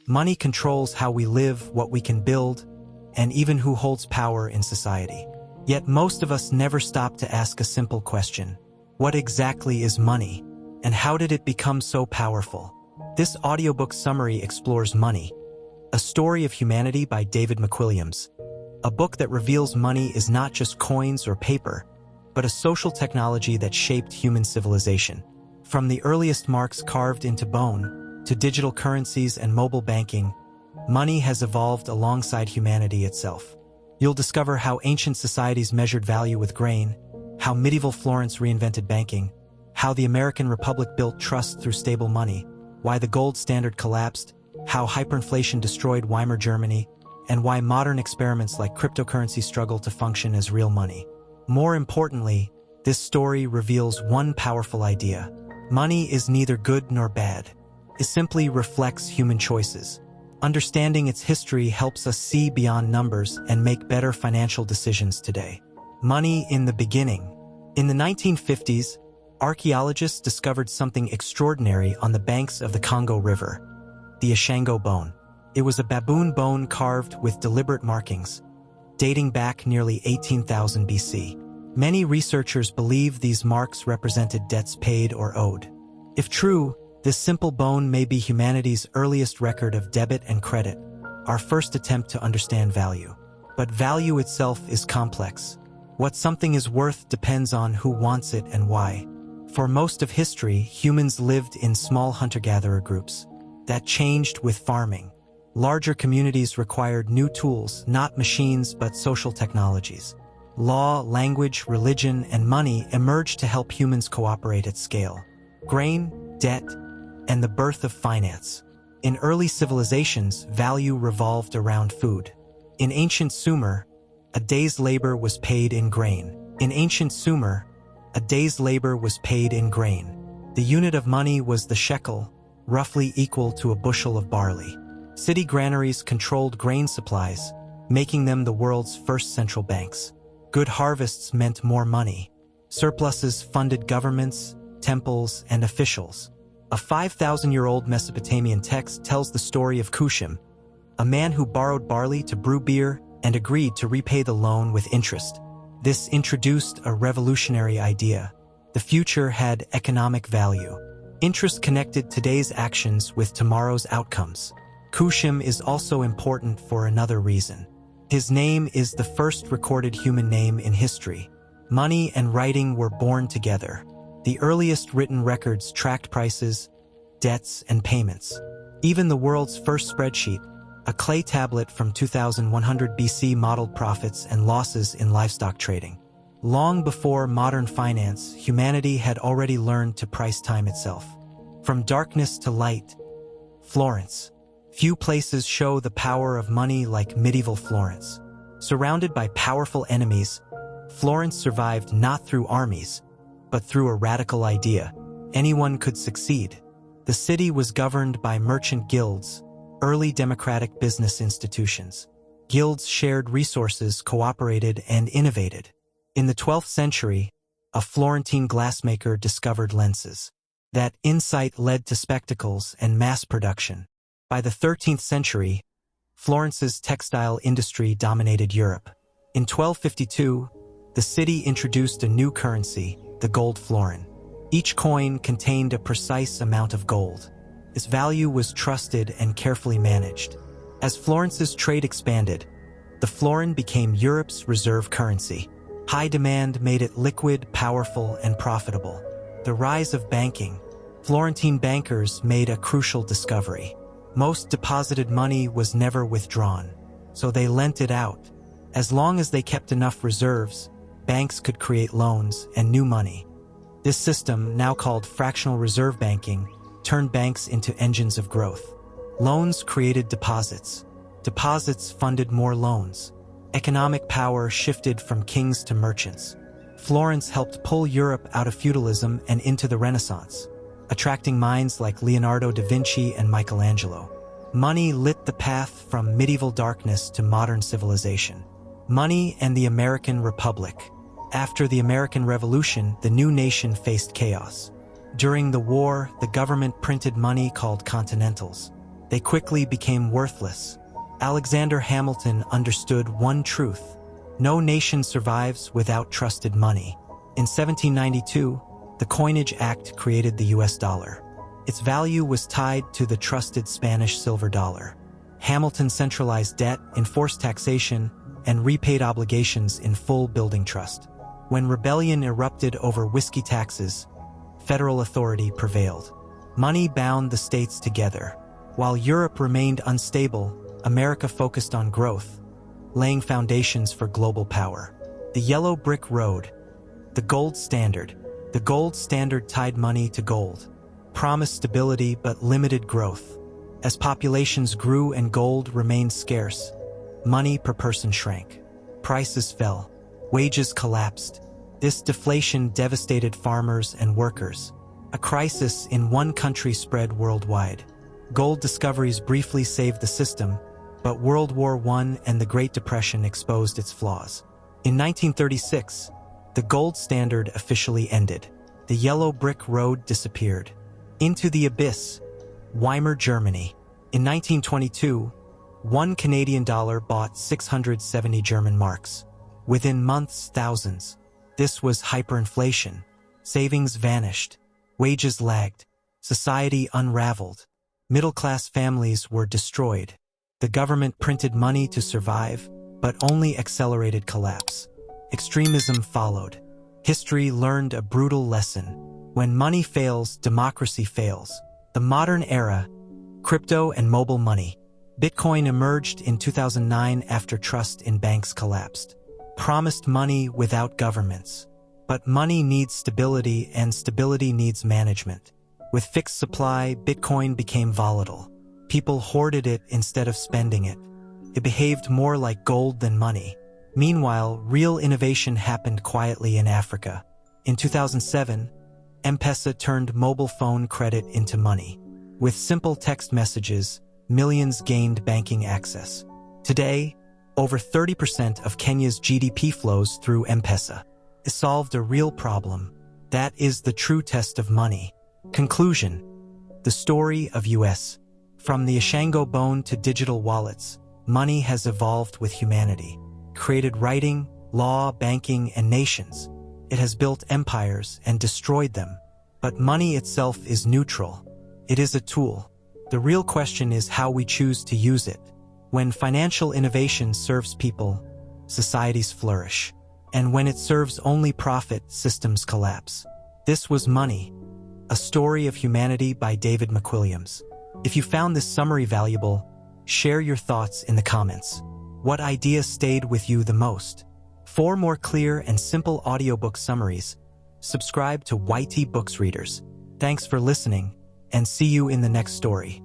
Money controls how we live, what we can build, and even who holds power in society. Yet most of us never stop to ask a simple question. What exactly is money, and how did it become so powerful? This audiobook summary explores Money, a story of humanity by David McWilliams, a book that reveals money is not just coins or paper, but a social technology that shaped human civilization. From the earliest marks carved into bone to digital currencies and mobile banking, money has evolved alongside humanity itself. You'll discover how ancient societies measured value with grain, how medieval Florence reinvented banking, how the American Republic built trust through stable money, why the gold standard collapsed, how hyperinflation destroyed Weimar Germany, and why modern experiments like cryptocurrency struggle to function as real money. More importantly, this story reveals one powerful idea. Money is neither good nor bad. It simply reflects human choices. Understanding its history helps us see beyond numbers and make better financial decisions today. Money in the beginning. In the 1950s, archaeologists discovered something extraordinary on the banks of the Congo River, the Ishango Bone. It was a baboon bone carved with deliberate markings, dating back nearly 18,000 BC. Many researchers believe these marks represented debts paid or owed. If true, this simple bone may be humanity's earliest record of debit and credit, our first attempt to understand value. But value itself is complex. What something is worth depends on who wants it and why. For most of history, humans lived in small hunter-gatherer groups. That changed with farming. Larger communities required new tools, not machines but social technologies. Law, language, religion, and money emerged to help humans cooperate at scale. Grain, debt, and the birth of finance. In early civilizations, value revolved around food. In ancient Sumer, a day's labor was paid in grain. The unit of money was the shekel, roughly equal to a bushel of barley. City granaries controlled grain supplies, making them the world's first central banks. Good harvests meant more money. Surpluses funded governments, temples, and officials. A 5,000-year-old Mesopotamian text tells the story of Kushim, a man who borrowed barley to brew beer and agreed to repay the loan with interest. This introduced a revolutionary idea. The future had economic value. Interest connected today's actions with tomorrow's outcomes. Kushim is also important for another reason. His name is the first recorded human name in history. Money and writing were born together. The earliest written records tracked prices, debts, and payments. Even the world's first spreadsheet, a clay tablet from 2100 BC, modeled profits and losses in livestock trading. Long before modern finance, humanity had already learned to price time itself. From darkness to light. Florence. Few places show the power of money like medieval Florence. Surrounded by powerful enemies, Florence survived not through armies, but through a radical idea. Anyone could succeed. The city was governed by merchant guilds, early democratic business institutions. Guilds shared resources, cooperated, and innovated. In the 12th century, a Florentine glassmaker discovered lenses. That insight led to spectacles and mass production. By the 13th century, Florence's textile industry dominated Europe. In 1252, the city introduced a new currency, the gold florin. Each coin contained a precise amount of gold. Its value was trusted and carefully managed. As Florence's trade expanded, the florin became Europe's reserve currency. High demand made it liquid, powerful, and profitable. The rise of banking. Florentine bankers made a crucial discovery. Most deposited money was never withdrawn, so they lent it out. As long as they kept enough reserves, banks could create loans and new money. This system, now called fractional reserve banking, turned banks into engines of growth. Loans created deposits. Deposits funded more loans. Economic power shifted from kings to merchants. Florence helped pull Europe out of feudalism and into the Renaissance, attracting minds like Leonardo da Vinci and Michelangelo. Money lit the path from medieval darkness to modern civilization. Money and the American Republic. After the American Revolution, the new nation faced chaos. During the war, the government printed money called continentals. they quickly became worthless. Alexander Hamilton understood one truth: no nation survives without trusted money. In 1792, the Coinage Act created the US dollar. Its value was tied to the trusted Spanish silver dollar. Hamilton centralized debt, enforced taxation, and repaid obligations in full, building trust. When rebellion erupted over whiskey taxes, federal authority prevailed. Money bound the states together. While Europe remained unstable, America focused on growth, laying foundations for global power. The Yellow Brick Road, the gold standard. The gold standard tied money to gold, promised stability but limited growth. As populations grew and gold remained scarce, money per person shrank. Prices fell. Wages collapsed. This deflation devastated farmers and workers. A crisis in one country spread worldwide. Gold discoveries briefly saved the system, but World War I and the Great Depression exposed its flaws. In 1936, the gold standard officially ended. The Yellow Brick Road disappeared. Into the abyss, Weimar Germany. In 1922, one Canadian dollar bought 670 German marks. Within months, thousands. This was hyperinflation. Savings vanished. Wages lagged. Society unraveled. Middle-class families were destroyed. The government printed money to survive, but only accelerated collapse. Extremism followed. History learned a brutal lesson. When money fails, democracy fails. The modern era, crypto and mobile money. Bitcoin emerged in 2009 after trust in banks collapsed. Promised money without governments. But money needs stability, and stability needs management. With fixed supply, Bitcoin became volatile. People hoarded it instead of spending it. It behaved more like gold than money. Meanwhile, real innovation happened quietly in Africa. In 2007, M-Pesa turned mobile phone credit into money. With simple text messages, millions gained banking access. Today, over 30% of Kenya's GDP flows through M-Pesa. It solved a real problem. That is the true test of money. Conclusion: the story of US. From the Ishango Bone to digital wallets, money has evolved with humanity. Created writing, law, banking, and nations. It has built empires and destroyed them. But money itself is neutral. It is a tool. The real question is how we choose to use it. When financial innovation serves people, societies flourish. And when it serves only profit, systems collapse. This was Money, a story of humanity by David McWilliams. If you found this summary valuable, share your thoughts in the comments. What idea stayed with you the most? For more clear and simple audiobook summaries, subscribe to YT Books Readers. Thanks for listening, and see you in the next story.